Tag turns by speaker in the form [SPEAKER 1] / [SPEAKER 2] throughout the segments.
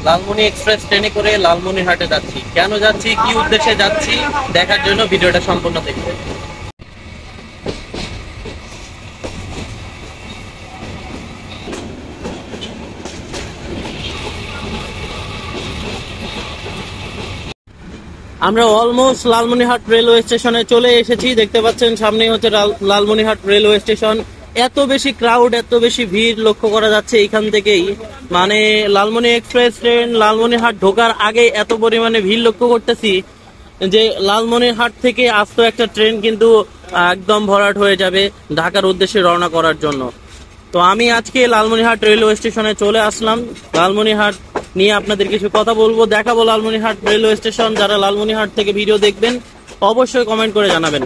[SPEAKER 1] Lalmoni express ট্রেনে করে লালমনিরহাটে যাচ্ছি। কেন যাচ্ছি, কি উদ্দেশ্যে যাচ্ছি দেখার জন্য ভিডিওটা সম্পূর্ণ দেখবেন। আমরা অলমোস্ট লালমনিরহাট রেলওয়ে স্টেশনে চলে এসেছি। দেখতে পাচ্ছেন সামনেই হচ্ছে লালমনিরহাট রেলওয়ে স্টেশন। এত বেশি ক্রাউড, এত বেশি ভিড় লক্ষ্য করা যাচ্ছে এখান থেকেই। মানে লালমনি এক্সপ্রেস ট্রেন লালমনিরহাট ঢোকার আগে এত পরিমাণে ভিড় লক্ষ্য করতেছি যে লালমনিরহাট থেকে আস্ত একটা ট্রেন কিন্তু একদম ভরাট হয়ে যাবে ঢাকার উদ্দেশ্যে রওনা করার জন্য। তো আমি আজকে লালমনিরহাট রেলওয়ে স্টেশনে চলে আসলাম। লালমনিরহাট নিয়ে আপনাদের কিছু কথা বলবো, দেখাবো লালমনিরহাট রেলওয়ে স্টেশন। যারা লালমনিরহাট থেকে ভিডিও দেখবেন অবশ্যই কমেন্ট করে জানাবেন।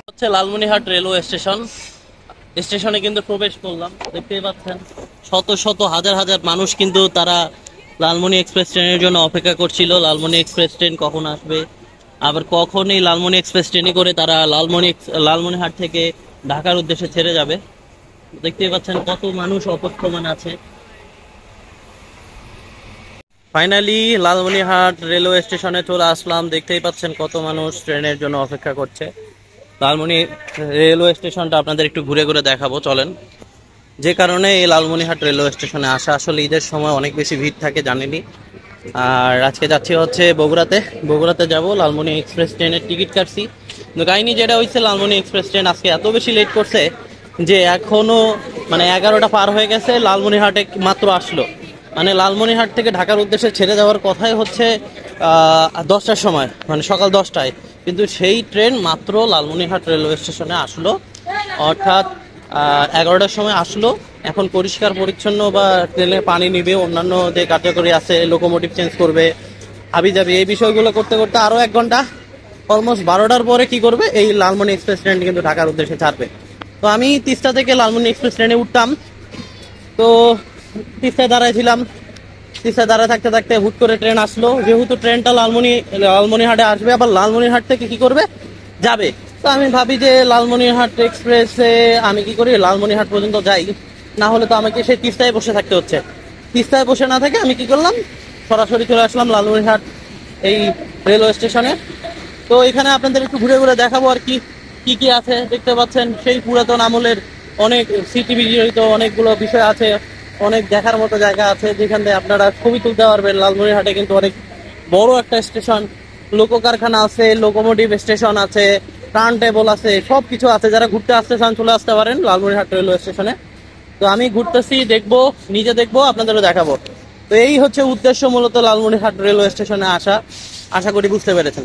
[SPEAKER 1] হচ্ছে লালমনিরহাট রেলওয়ে স্টেশন। স্টেশনে কিন্তু প্রবেশ করলাম, দেখতেই পাচ্ছেন শত শত হাজার হাজার মানুষ কিন্তু তারা লালমনি এক্সপ্রেস ট্রেনের জন্য অপেক্ষা করছিল। লালমনি এক্সপ্রেস ট্রেন কখন আসবে, আবার কখন এই লালমনি এক্সপ্রেস ট্রেনে করে তারা লালমনিরহাট থেকে ঢাকার উদ্দেশ্যে ছেড়ে যাবে। দেখতেই পাচ্ছেন কত মানুষ অপেক্ষমান আছে। ফাইনালি লালমনিরহাট রেলওয়ে স্টেশনে চলে আসলাম। দেখতেই পাচ্ছেন কত মানুষ ট্রেনের জন্য অপেক্ষা করছে। লালমনি রেলওয়ে স্টেশনটা আপনাদের একটু ঘুরে ঘুরে দেখাবো, চলেন। যে কারণে এই লালমনিরহাট রেলওয়ে স্টেশনে আসা, আসলে ঈদের সময় অনেক বেশি ভিড় থাকে জানেনই। আর আজকে যাচ্ছি হচ্ছে বগুড়াতে যাব। লালমনি এক্সপ্রেস ট্রেনের টিকিট কাটছি, কিন্তু কাহিনী যেটা হয়েছে লালমনি এক্সপ্রেস ট্রেন আজকে এত বেশি লেট করছে যে এখনো মানে 11টা পার হয়ে গেছে, লালমনিরহাটে মাত্র আসলো। মানে লালমনিরহাট থেকে ঢাকার উদ্দেশ্যে ছেড়ে যাওয়ার কথাই হচ্ছে 10টার সময়, মানে সকাল 10টায়, কিন্তু সেই ট্রেন মাত্র লালমনিরহাট রেলওয়ে স্টেশনে আসলো, অর্থাৎ 11টার সময় আসলো। এখন পরিষ্কার পরিচ্ছন্ন বা ট্রেনে পানি নিবে, অন্যান্য যে কার্যকরী আছে, লোকোমোটিভ চেঞ্জ করবে, হাবিজাবি এই বিষয়গুলো করতে করতে আরও 1 ঘন্টা, অলমোস্ট 12টার পরে কি করবে, এই লালমনি এক্সপ্রেস ট্রেন কিন্তু ঢাকার উদ্দেশ্যে ছাড়বে। তো আমি তিস্তা থেকে লালমনি এক্সপ্রেস ট্রেনে উঠতাম, তো তিস্তায় দাঁড়াইছিলাম। তিস্তায় দাঁড়ায় থাকতে থাকতে হুট করে ট্রেন আসলো। যেহেতু ট্রেনটা লালমনিরহাটে আসবে, আবার লালমনিরহাট থেকে কি করবে, যাবে। তো আমি ভাবি যে লালমনিরহাট এক্সপ্রেসে আমি কি করি, লালমনিরহাট পর্যন্ত যাই, না হলে তো আমাকে সেই তিস্তায় বসে থাকতে হচ্ছে। তিস্তায় বসে না থাকে আমি কি করলাম, সরাসরি চলে আসলাম লালমনিরহাট এই রেলওয়ে স্টেশনে। তো এখানে আপনাদের একটু ঘুরে ঘুরে দেখাবো আর কি কি কি আছে। দেখতে পাচ্ছেন সেই পুরাতন আমলের অনেক স্মৃতি বিজড়িত অনেকগুলো বিষয় আছে, অনেক দেখার মতো জায়গা আছে যেখান থেকে আপনারা ছবি তুলতে পারবেন। লালমনিরহাটে কিন্তু অনেক বড় একটা স্টেশন, লোকো কারখানা আছে, লোকোমোটিভ স্টেশন আছে, টার্ন টেবল আছে, সব কিছু আছে। যারা ঘুরতে আসতে চান চলে আসতে পারেন লালমনিরহাট রেলওয়ে স্টেশনে। তো আমি ঘুরতেছি, দেখবো, নিজে দেখবো, আপনাদেরও দেখাবো। তো এই হচ্ছে উদ্দেশ্য মূলত লালমনিরহাট রেলওয়ে স্টেশনে আসা। আশা করি বুঝতে পেরেছেন।